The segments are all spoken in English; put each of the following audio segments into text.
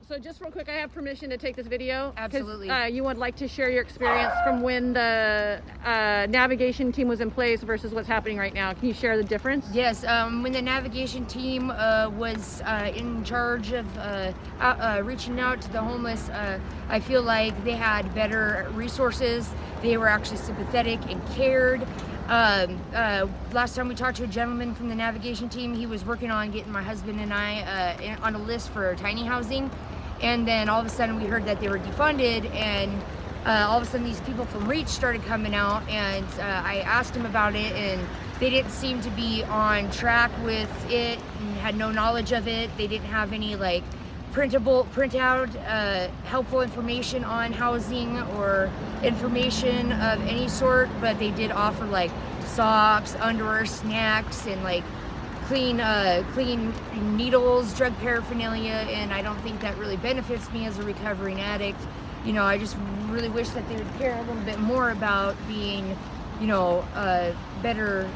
So just real quick, I have permission to take this video. Absolutely. You would like to share your experience from when the navigation team was in place versus what's happening right now. Can you share the difference? Yes, when the navigation team was in charge of reaching out to the homeless, I feel like they had better resources. They were actually sympathetic and cared. Last time we talked to a gentleman from the navigation team, he was working on getting my husband and I on a list for tiny housing. And then all of a sudden we heard that they were defunded, and all of a sudden these people from Reach started coming out, and I asked them about it, and they didn't seem to be on track with it and had no knowledge of it. They didn't have any like printout helpful information on housing or information of any sort, but they did offer like socks, underwear, snacks, and like clean needles, drug paraphernalia, and I don't think that really benefits me as a recovering addict. You know, I just really wish that they would care a little bit more about being, you know, better,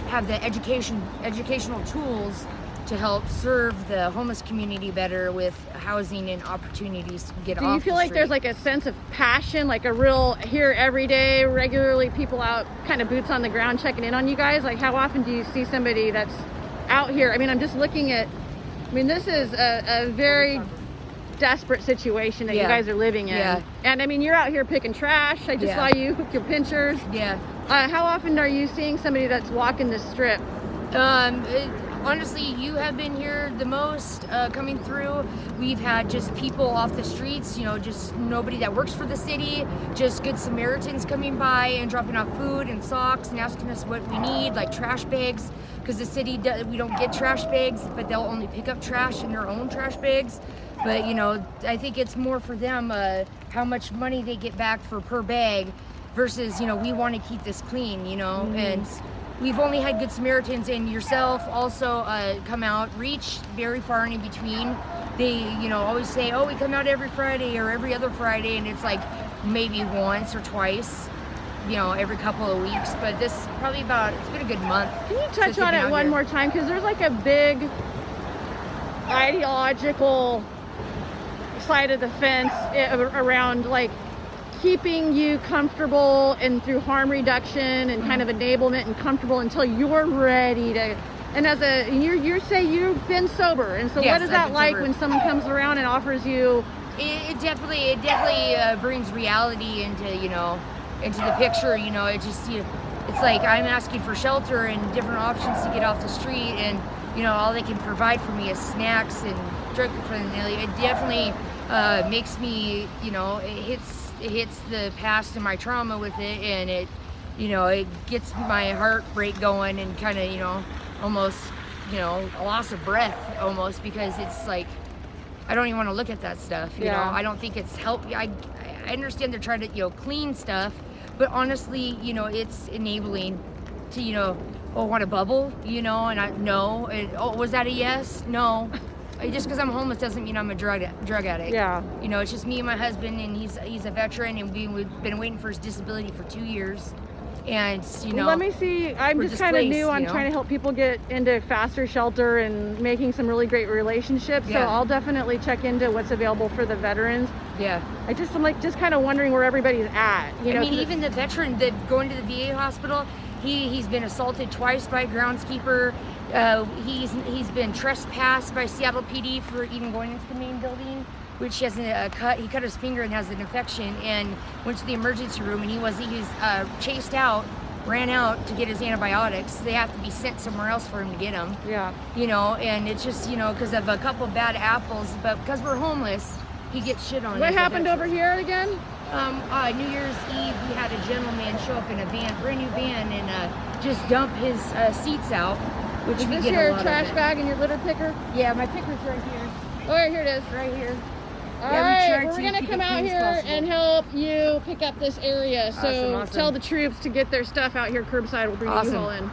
have the educational tools to help serve the homeless community better with housing and opportunities to get off the street. Do you feel like there's like a sense of passion, like a real here every day, regularly people out, kind of boots on the ground checking in on you guys? Like how often do you see somebody that's out here? I mean, I'm just looking at, I mean, this is a very desperate situation that you guys are living in. Yeah. And I mean, you're out here picking trash. I just saw you hook your pinchers. Yeah. How often are you seeing somebody that's walking the strip? Honestly, you have been here the most coming through. We've had just people off the streets, you know, just nobody that works for the city, just good Samaritans coming by and dropping off food and socks and asking us what we need, like trash bags, because the city, we don't get trash bags, but they'll only pick up trash in their own trash bags. But, you know, I think it's more for them how much money they get back for per bag versus, you know, we want to keep this clean, you know, and we've only had good Samaritans, and yourself also come out. Reach very far and in between. They, you know, always say, oh, we come out every Friday or every other Friday, and it's like maybe once or twice, you know, every couple of weeks. But this probably it's been a good month. Can you touch on it one more time? Because there's like a big ideological side of the fence around like keeping you comfortable and through harm reduction and kind of enablement and comfortable until you're ready to. And as you say you've been sober, and so yes, what is that like sober. when someone comes around and offers you? It definitely brings reality into the picture. You know, it just it's like I'm asking for shelter and different options to get off the street, and you know all they can provide for me is snacks and drug paraphernalia. It definitely makes me, you know, it hits the past and my trauma with it, and it, you know, it gets my heart rate going and kind of, you know, almost, you know, a loss of breath almost, because it's like I don't even want to look at that stuff. You know, I don't think it's helped. I understand they're trying to, you know, clean stuff, but honestly, you know, it's enabling to, you know, oh, want a bubble, you know, and no. Oh, was that a yes? No. Just because I'm homeless doesn't mean I'm a drug addict. Yeah. You know, it's just me and my husband, and he's a veteran, and we've been waiting for his disability for 2 years. And, you know, let me see. I'm just kind of new on trying to help people get into faster shelter and making some really great relationships. So I'll definitely check into what's available for the veterans. Yeah. I'm like just kind of wondering where everybody's at. You know, I mean, even the veteran that going to the VA hospital, he's been assaulted twice by a groundskeeper. He's been trespassed by Seattle PD for even going into the main building, which has he cut his finger and has an infection, and went to the emergency room, and he was chased out, ran out to get his antibiotics. They have to be sent somewhere else for him to get them. Yeah. You know, and it's just, you know, because of a couple bad apples, but because we're homeless, he gets shit on. What happened over here again? New Year's Eve, we had a gentleman show up in a brand new van, and just dump his seats out. Which is this your trash bag and your litter picker? Yeah, my picker's right here. Oh, right, here it is. Right here. All right, we're going to come out here and help you pick up this area. So awesome. Tell the troops to get their stuff out here curbside. We'll bring you all in.